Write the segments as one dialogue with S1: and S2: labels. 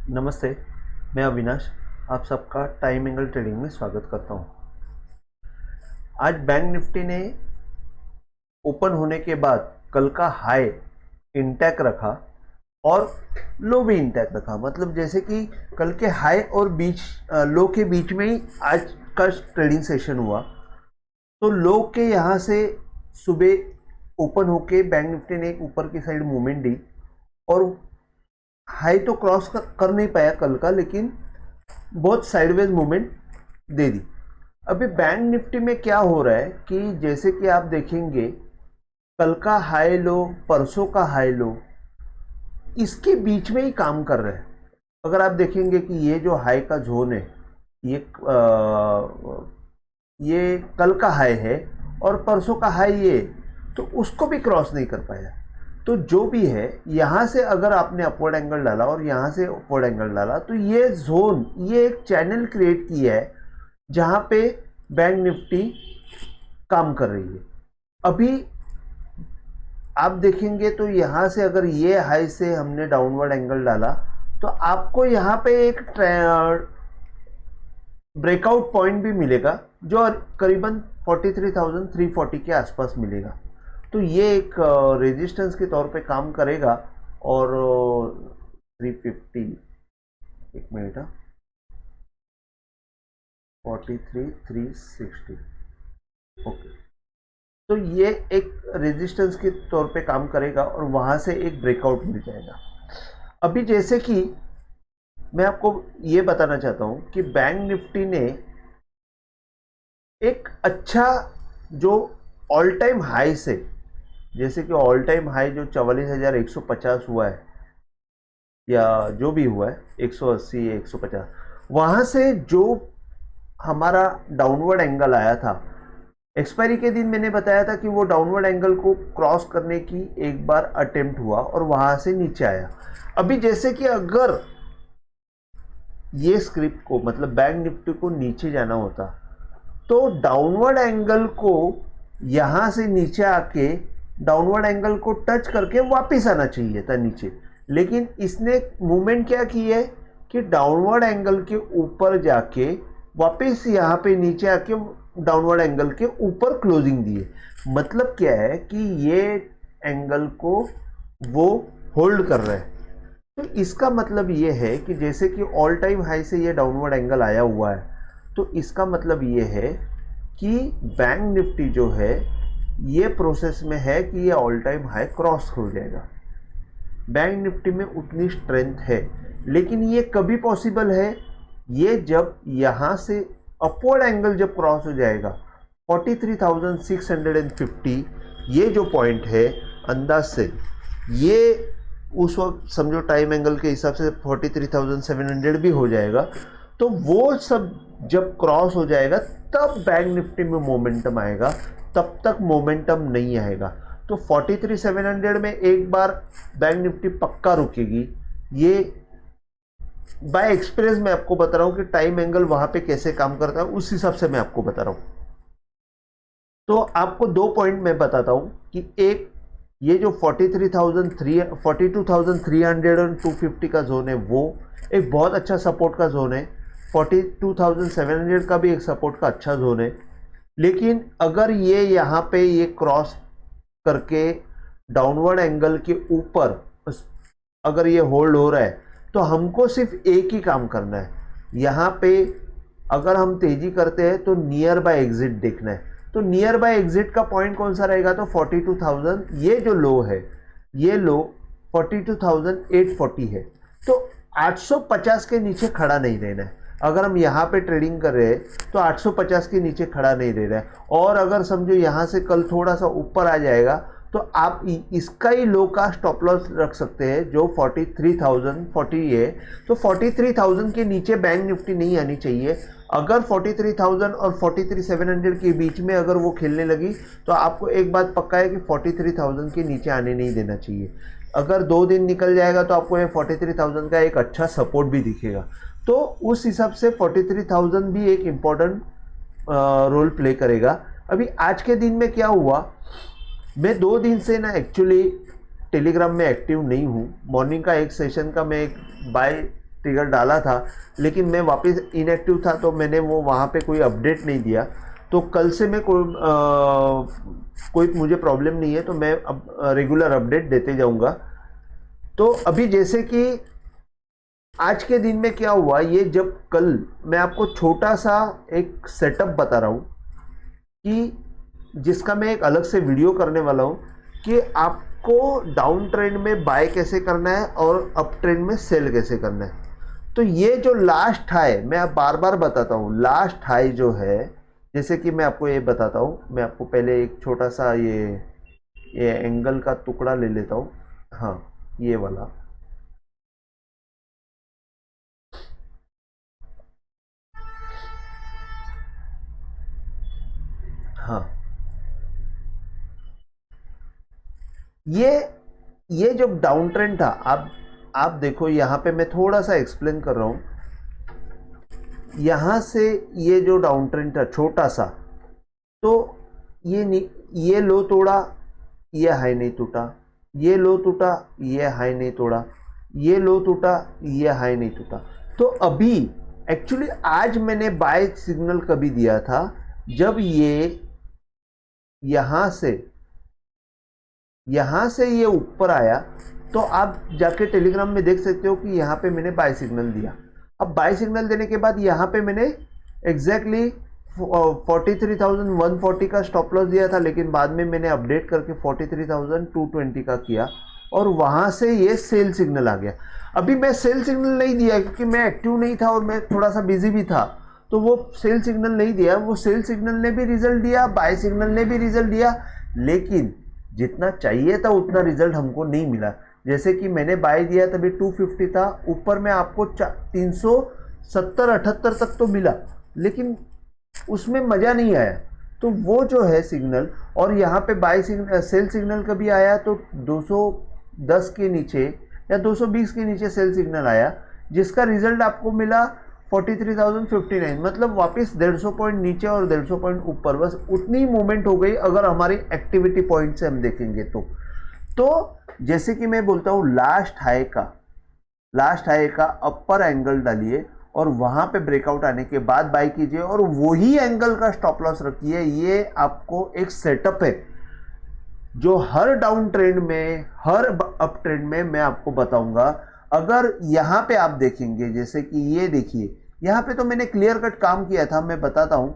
S1: नमस्ते, मैं अविनाश। आप सबका टाइम एंगल ट्रेडिंग में स्वागत करता हूं। आज बैंक निफ्टी ने ओपन होने के बाद कल का हाई इंटैक्ट रखा और लो भी इंटैक्ट रखा। मतलब जैसे कि कल के हाई और लो के बीच में ही आज का ट्रेडिंग सेशन हुआ। तो लो के यहाँ से सुबह ओपन होके बैंक निफ्टी ने एक ऊपर की साइड मूवमेंट दी और हाई तो क्रॉस कर नहीं पाया कल का, लेकिन बहुत साइडवेज मूवमेंट दे दी। अभी बैंक निफ्टी में क्या हो रहा है कि जैसे कि आप देखेंगे कल का हाई लो, परसों का हाई लो इसके बीच में ही काम कर रहे हैं। अगर आप देखेंगे कि ये जो हाई का जोन है ये ये कल का हाई है और परसों का हाई ये, तो उसको भी क्रॉस नहीं कर पाया। तो जो भी है यहाँ से अगर आपने अपवर्ड एंगल डाला और यहाँ से अपवर्ड एंगल डाला तो ये जोन, ये एक चैनल क्रिएट किया है जहाँ पे बैंक निफ्टी काम कर रही है। अभी आप देखेंगे तो यहाँ से अगर ये हाई से हमने डाउनवर्ड एंगल डाला तो आपको यहाँ पे एक ब्रेकआउट पॉइंट भी मिलेगा जो करीबन 43,340 के आसपास मिलेगा। तो ये एक रेजिस्टेंस के तौर पे काम करेगा। और 350, एक मिनट, 43,360, ओके। तो ये एक रेजिस्टेंस के तौर पे काम करेगा और वहां से एक ब्रेकआउट मिल जाएगा। अभी जैसे कि मैं आपको ये बताना चाहता हूं कि बैंक निफ्टी ने एक अच्छा जो ऑल टाइम हाई से, जैसे कि ऑल टाइम हाई जो 44,150 हुआ है या जो भी हुआ है 180 150, वहां से जो हमारा डाउनवर्ड एंगल आया था एक्सपायरी के दिन, मैंने बताया था कि वो डाउनवर्ड एंगल को क्रॉस करने की एक बार अटेम्प्ट हुआ और वहां से नीचे आया। अभी जैसे कि अगर ये स्क्रिप्ट को, मतलब बैंक निफ्टी को नीचे जाना होता तो डाउनवर्ड एंगल को यहां से नीचे आके डाउनवर्ड एंगल को टच करके वापस आना चाहिए था नीचे। लेकिन इसने मूवमेंट क्या की है कि डाउनवर्ड एंगल के ऊपर जाके वापस यहाँ पे नीचे आके डाउनवर्ड एंगल के ऊपर क्लोजिंग दी है। मतलब क्या है कि ये एंगल को वो होल्ड कर रहा है। तो इसका मतलब ये है कि जैसे कि ऑल टाइम हाई से ये डाउनवर्ड एंगल आया हुआ है, तो इसका मतलब ये है कि बैंक निफ्टी जो है ये प्रोसेस में है कि ये ऑल टाइम हाई क्रॉस हो जाएगा। बैंक निफ्टी में उतनी स्ट्रेंथ है, लेकिन ये कभी पॉसिबल है, ये जब यहाँ से अपवर्ड एंगल जब क्रॉस हो जाएगा 43,650, ये जो पॉइंट है अंदाज से ये उस वक्त समझो टाइम एंगल के हिसाब से 43,700 भी हो जाएगा। तो वो सब जब क्रॉस हो जाएगा तब बैंक निफ्टी में मोमेंटम आएगा, तब तक मोमेंटम नहीं आएगा। तो 43,700 में एक बार बैंक निफ्टी पक्का रुकेगी। ये बाय एक्सपीरियंस मैं आपको बता रहा हूं कि टाइम एंगल वहां पे कैसे काम करता है, उस हिसाब से मैं आपको बता रहा हूं। तो आपको दो पॉइंट मैं बताता हूं कि एक, ये जो 42,300 और 250 का जोन है वो एक बहुत अच्छा सपोर्ट का जोन है। 42,700 का भी एक सपोर्ट का अच्छा जोन है। लेकिन अगर ये यहाँ पे ये क्रॉस करके डाउनवर्ड एंगल के ऊपर अगर ये होल्ड हो रहा है तो हमको सिर्फ एक ही काम करना है। यहाँ पे अगर हम तेजी करते हैं तो नियर बाय एग्जिट देखना है। तो नियर बाय एग्जिट का पॉइंट कौन सा रहेगा? तो 42,000, ये जो लो है, ये लो 42,840 है। तो 850 के नीचे खड़ा नहीं रहना है। अगर हम यहाँ पे ट्रेडिंग कर रहे हैं तो 850 के नीचे खड़ा नहीं रह रहा है। और अगर समझो यहाँ से कल थोड़ा सा ऊपर आ जाएगा तो आप इसका ही लो का स्टॉप लॉस रख सकते हैं जो 43,040 है। तो 43,000 के नीचे बैंक निफ्टी नहीं आनी चाहिए। अगर 43,000 और 43,700 के बीच में अगर वो खेलने लगी तो आपको एक बात पक्का है कि 43,000 के नीचे आने नहीं देना चाहिए। अगर 2 दिन निकल जाएगा तो आपको ये 43,000 का एक अच्छा सपोर्ट भी दिखेगा। तो उस हिसाब से 43,000 भी एक इम्पॉर्टेंट रोल प्ले करेगा। अभी आज के दिन में क्या हुआ, मैं 2 दिन से ना एक्चुअली टेलीग्राम में एक्टिव नहीं हूँ। मॉर्निंग का एक सेशन का मैं एक बाय ट्रिगर डाला था, लेकिन मैं वापस इनएक्टिव था तो मैंने वो वहाँ पे कोई अपडेट नहीं दिया। तो कल से मैं कोई मुझे प्रॉब्लम नहीं है, तो मैं अब रेगुलर अपडेट देते जाऊँगा। तो अभी जैसे कि आज के दिन में क्या हुआ, ये जब कल मैं आपको छोटा सा एक सेटअप बता रहा हूँ कि जिसका मैं एक अलग से वीडियो करने वाला हूँ कि आपको डाउन ट्रेंड में बाय कैसे करना है और अप ट्रेंड में सेल कैसे करना है। तो ये जो लास्ट हाई, मैं आप बार बार बताता हूँ, लास्ट हाई जो है, जैसे कि मैं आपको ये बताता हूँ, मैं आपको पहले एक छोटा सा ये एंगल का टुकड़ा ले लेता हूँ। हाँ, ये वाला, हाँ, ये जो डाउन ट्रेंड था, आप देखो यहाँ पे मैं थोड़ा सा एक्सप्लेन कर रहा हूँ। यहाँ से ये जो डाउन ट्रेंड था छोटा सा, तो ये लो तोड़ा, ये हाई नहीं टूटा, ये लो टूटा, ये हाई नहीं तोड़ा, ये लो टूटा, ये हाई नहीं टूटा। तो अभी एक्चुअली आज मैंने बाय सिग्नल कभी दिया था, जब ये यहां से ये ऊपर आया, तो आप जाके टेलीग्राम में देख सकते हो कि यहाँ पे मैंने बाय सिग्नल दिया। अब बाय सिग्नल देने के बाद यहाँ पे मैंने एग्जैक्टली 43,140 का स्टॉप लॉस दिया था, लेकिन बाद में मैंने अपडेट करके 43,220 का किया और वहां से ये सेल सिग्नल आ गया। अभी मैं सेल सिग्नल नहीं दिया क्योंकि मैं एक्टिव नहीं था और मैं थोड़ा सा बिजी भी था, तो वो सेल सिग्नल नहीं दिया। वो सेल सिग्नल ने भी रिजल्ट दिया, बाय सिग्नल ने भी रिजल्ट दिया, लेकिन जितना चाहिए था उतना रिजल्ट हमको नहीं मिला। जैसे कि मैंने बाय दिया तभी 250 था, ऊपर में आपको 370-78 तक तो मिला, लेकिन उसमें मज़ा नहीं आया। तो वो जो है सिग्नल, और यहाँ पे बाय सिग्नल सेल सिग्नल कभी आया तो 210 के नीचे या 220 के नीचे सेल सिग्नल आया, जिसका रिजल्ट आपको मिला 43,059, मतलब वापस 150 पॉइंट नीचे और 150 पॉइंट ऊपर, बस उतनी मूवमेंट हो गई अगर हमारी एक्टिविटी पॉइंट से हम देखेंगे तो जैसे कि मैं बोलता हूँ लास्ट हाई का अपर एंगल डालिए और वहां पे ब्रेकआउट आने के बाद बाय कीजिए और वही एंगल का स्टॉप लॉस रखिए। ये आपको एक सेटअप है जो हर डाउन ट्रेंड में, हर अप ट्रेंड में मैं आपको बताऊंगा। अगर यहाँ पे आप देखेंगे, जैसे कि ये देखिए, यहाँ पे तो मैंने क्लियर कट काम किया था। मैं बताता हूँ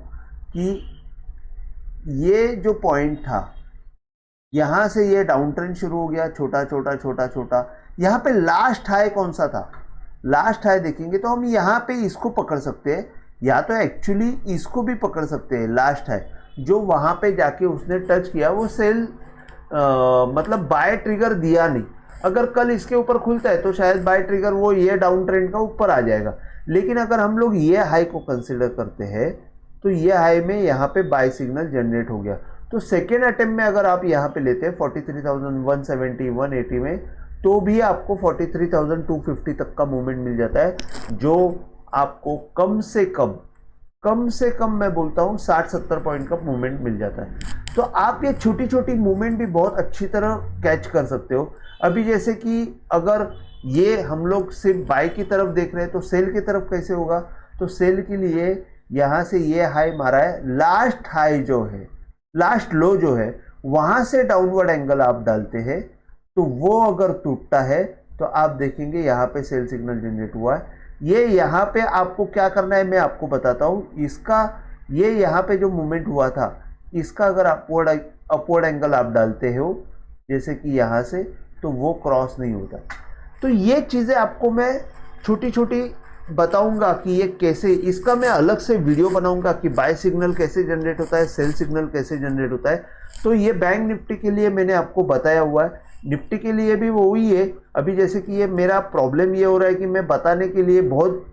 S1: कि ये जो पॉइंट था, यहाँ से ये डाउन ट्रेंड शुरू हो गया, छोटा छोटा छोटा छोटा। यहाँ पे लास्ट हाई कौन सा था, लास्ट हाई देखेंगे तो हम यहाँ पे इसको पकड़ सकते हैं, या तो एक्चुअली इसको भी पकड़ सकते हैं। लास्ट हाई जो वहाँ पे जाके उसने टच किया, वो सेल मतलब बाय ट्रिगर दिया नहीं। अगर कल इसके ऊपर खुलता है तो शायद बाय ट्रिगर वो ये डाउन ट्रेंड का ऊपर आ जाएगा, लेकिन अगर हम लोग ये हाई को कंसिडर करते हैं तो ये हाई में यहाँ पे बाय सिग्नल जनरेट हो गया। तो सेकेंड अटेम्प्ट में अगर आप यहाँ पे लेते हैं 43,170 180 में, तो भी आपको 43,250 तक का मूवमेंट मिल जाता है, जो आपको कम से कम मैं बोलता हूँ 60-70 पॉइंट का मूवमेंट मिल जाता है। तो आप ये छोटी छोटी मूवमेंट भी बहुत अच्छी तरह कैच कर सकते हो। अभी जैसे कि अगर ये हम लोग सिर्फ बाय की तरफ देख रहे हैं तो सेल की तरफ कैसे होगा, तो सेल के लिए यहाँ से ये हाई मारा है, लास्ट हाई जो है, लास्ट लो जो है, वहाँ से डाउनवर्ड एंगल आप डालते हैं तो वो अगर टूटता है तो आप देखेंगे यहाँ पे सेल सिग्नल जनरेट हुआ है। ये यहाँ पे आपको क्या करना है मैं आपको बताता हूँ। इसका ये यहाँ पे जो मूवमेंट हुआ था, इसका अगर अपवर्ड एंगल आप डालते हो जैसे कि यहाँ से, तो वो क्रॉस नहीं होता। तो ये चीज़ें आपको मैं छोटी छोटी बताऊंगा कि ये कैसे, इसका मैं अलग से वीडियो बनाऊंगा कि बाय सिग्नल कैसे जनरेट होता है, सेल सिग्नल कैसे जनरेट होता है। तो ये बैंक निफ्टी के लिए मैंने आपको बताया हुआ है, निफ्टी के लिए भी वो ही है। अभी जैसे कि ये मेरा प्रॉब्लम ये हो रहा है कि मैं बताने के लिए बहुत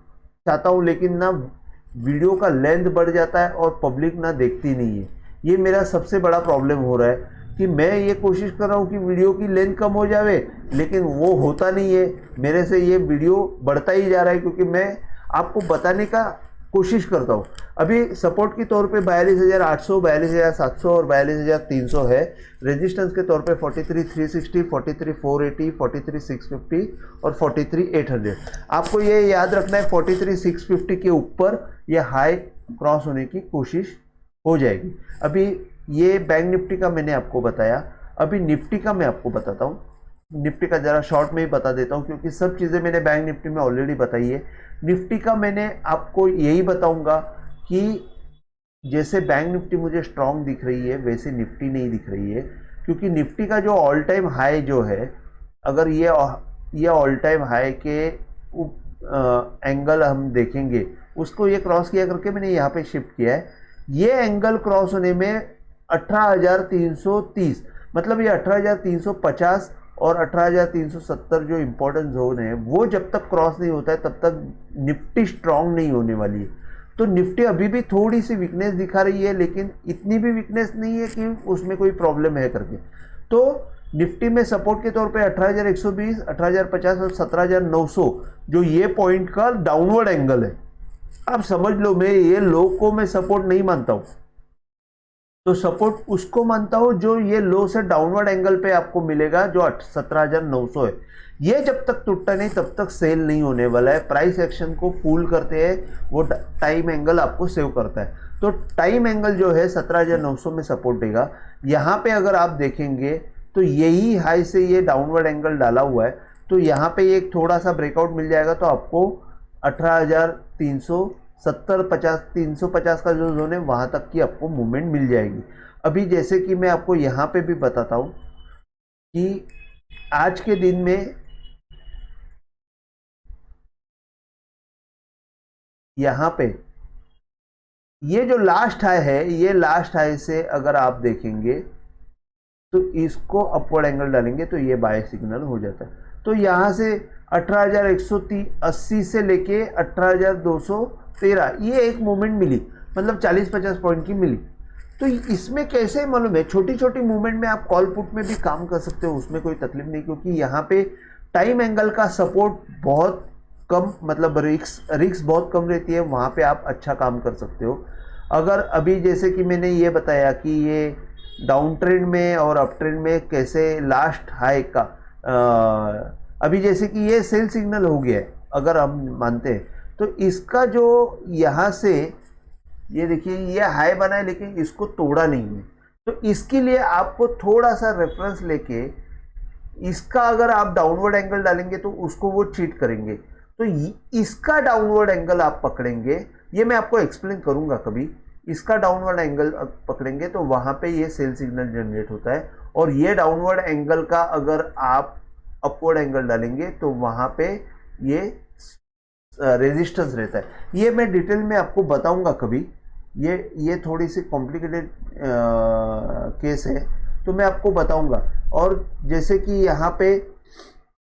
S1: चाहता हूँ, लेकिन ना वीडियो का लेंथ बढ़ जाता है और पब्लिक ना देखती नहीं है। ये मेरा सबसे बड़ा प्रॉब्लम हो रहा है कि मैं ये कोशिश कर रहा हूँ कि वीडियो की लेंथ कम हो जावे, लेकिन वो होता नहीं है। मेरे से ये वीडियो बढ़ता ही जा रहा है क्योंकि मैं आपको बताने का कोशिश करता हूँ। अभी सपोर्ट के तौर पे 42,800, 42,700 और 42,300 है। रेजिस्टेंस के तौर पे 43,360, 43,480, 43,650 और 43,800। आपको ये याद रखना है 43,650 के ऊपर ये हाई क्रॉस होने की कोशिश हो जाएगी। अभी ये बैंक निफ्टी का मैंने आपको बताया, अभी निफ्टी का मैं आपको बताता हूँ। निफ्टी का जरा शॉर्ट में ही बता देता हूँ क्योंकि सब चीज़ें मैंने बैंक निफ्टी में ऑलरेडी बताई है। निफ्टी का मैंने आपको यही बताऊंगा कि जैसे बैंक निफ्टी मुझे स्ट्रांग दिख रही है वैसे निफ्टी नहीं दिख रही है, क्योंकि निफ्टी का जो ऑल टाइम हाई जो है, अगर ये ऑल टाइम हाई के एंगल हम देखेंगे, उसको ये क्रॉस किया करके मैंने यहाँ पे शिफ्ट किया है। ये एंगल क्रॉस होने में 18,330, मतलब ये 18,350 और 18,370 जो इंपॉर्टेंट जोन है वो जब तक क्रॉस नहीं होता है तब तक निफ्टी स्ट्रांग नहीं होने वाली है। तो निफ्टी अभी भी थोड़ी सी वीकनेस दिखा रही है, लेकिन इतनी भी वीकनेस नहीं है कि उसमें कोई प्रॉब्लम है करके। तो निफ्टी में सपोर्ट के तौर पे 18,120, 18,050 और 17,900 जो ये पॉइंट का डाउनवर्ड एंगल है। आप समझ लो, मैं ये लो को मैं सपोर्ट नहीं मानता हूं, तो सपोर्ट उसको मानता हूं जो ये लो से डाउनवर्ड एंगल पे आपको मिलेगा जो 17,900 है। ये जब तक टूटता नहीं तब तक सेल नहीं होने वाला है। प्राइस एक्शन को फूल करते हैं वो टाइम एंगल आपको सेव करता है। तो टाइम एंगल जो है 17,900 में सपोर्ट देगा। यहाँ पे अगर आप देखेंगे तो यही हाई से ये डाउनवर्ड एंगल डाला हुआ है, तो यहाँ पे एक थोड़ा सा ब्रेकआउट मिल जाएगा तो आपको 18,370, 50, 350 का जो जोन है वहां तक की आपको मूवमेंट मिल जाएगी। अभी जैसे कि मैं आपको यहाँ पे भी बताता हूँ कि आज के दिन में यहाँ पे ये जो लास्ट हाई है, ये लास्ट हाई से अगर आप देखेंगे तो इसको अपवर्ड एंगल डालेंगे तो ये बाय सिग्नल हो जाता है। तो यहाँ से 18,180 से लेके 18,213 ये एक मूवमेंट मिली, मतलब 40-50 पॉइंट की मिली। तो इसमें कैसे मालूम है, छोटी छोटी मूवमेंट में आप कॉल पुट में भी काम कर सकते हो, उसमें कोई तकलीफ नहीं, क्योंकि यहाँ पे टाइम एंगल का सपोर्ट बहुत कम, मतलब रिक्स बहुत कम रहती है, वहाँ पे आप अच्छा काम कर सकते हो। अगर अभी जैसे कि मैंने ये बताया कि ये डाउन ट्रेंड में और अप ट्रेंड में कैसे लास्ट हाई का अभी जैसे कि ये सेल सिग्नल हो गया है अगर हम मानते हैं, तो इसका जो यहाँ से ये देखिए ये हाई बना है लेकिन इसको तोड़ा नहीं है। तो इसके लिए आपको थोड़ा सा रेफरेंस लेके इसका अगर आप डाउनवर्ड एंगल डालेंगे तो उसको वो चीट करेंगे। तो इसका डाउनवर्ड एंगल आप पकड़ेंगे, ये मैं आपको एक्सप्लेन करूंगा कभी। इसका डाउनवर्ड एंगल पकड़ेंगे तो वहां पे ये सेल सिग्नल जनरेट होता है, और ये डाउनवर्ड एंगल का अगर आप अपवर्ड एंगल डालेंगे तो वहां पे ये रेजिस्टेंस रहता है। ये मैं डिटेल में आपको बताऊंगा कभी, ये थोड़ी सी कॉम्प्लिकेटेड केस है तो मैं आपको बताऊंगा। और जैसे कि यहाँ पे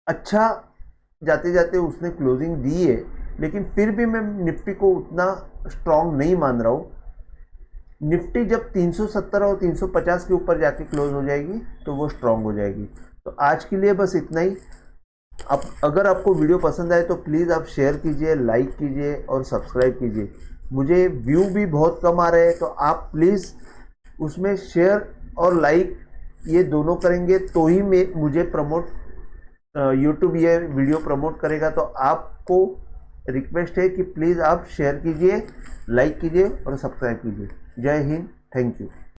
S1: अच्छा जाते जाते उसने क्लोजिंग दी है, लेकिन फिर भी मैं निफ्टी को उतना स्ट्रांग नहीं मान रहा हूँ। निफ्टी जब 370 और 350 के ऊपर जाके क्लोज हो जाएगी तो वो स्ट्रांग हो जाएगी। तो आज के लिए बस इतना ही। आप अगर आपको वीडियो पसंद आए तो प्लीज़ आप शेयर कीजिए, लाइक कीजिए और सब्सक्राइब कीजिए। मुझे व्यू भी बहुत कम आ रहे हैं तो आप प्लीज़ उसमें शेयर और लाइक ये दोनों करेंगे तो ही मुझे प्रमोट यूट्यूब ये वीडियो प्रमोट करेगा। तो आपको रिक्वेस्ट है कि प्लीज़ आप शेयर कीजिए, लाइक कीजिए और सब्सक्राइब कीजिए। जय हिंद, थैंक यू।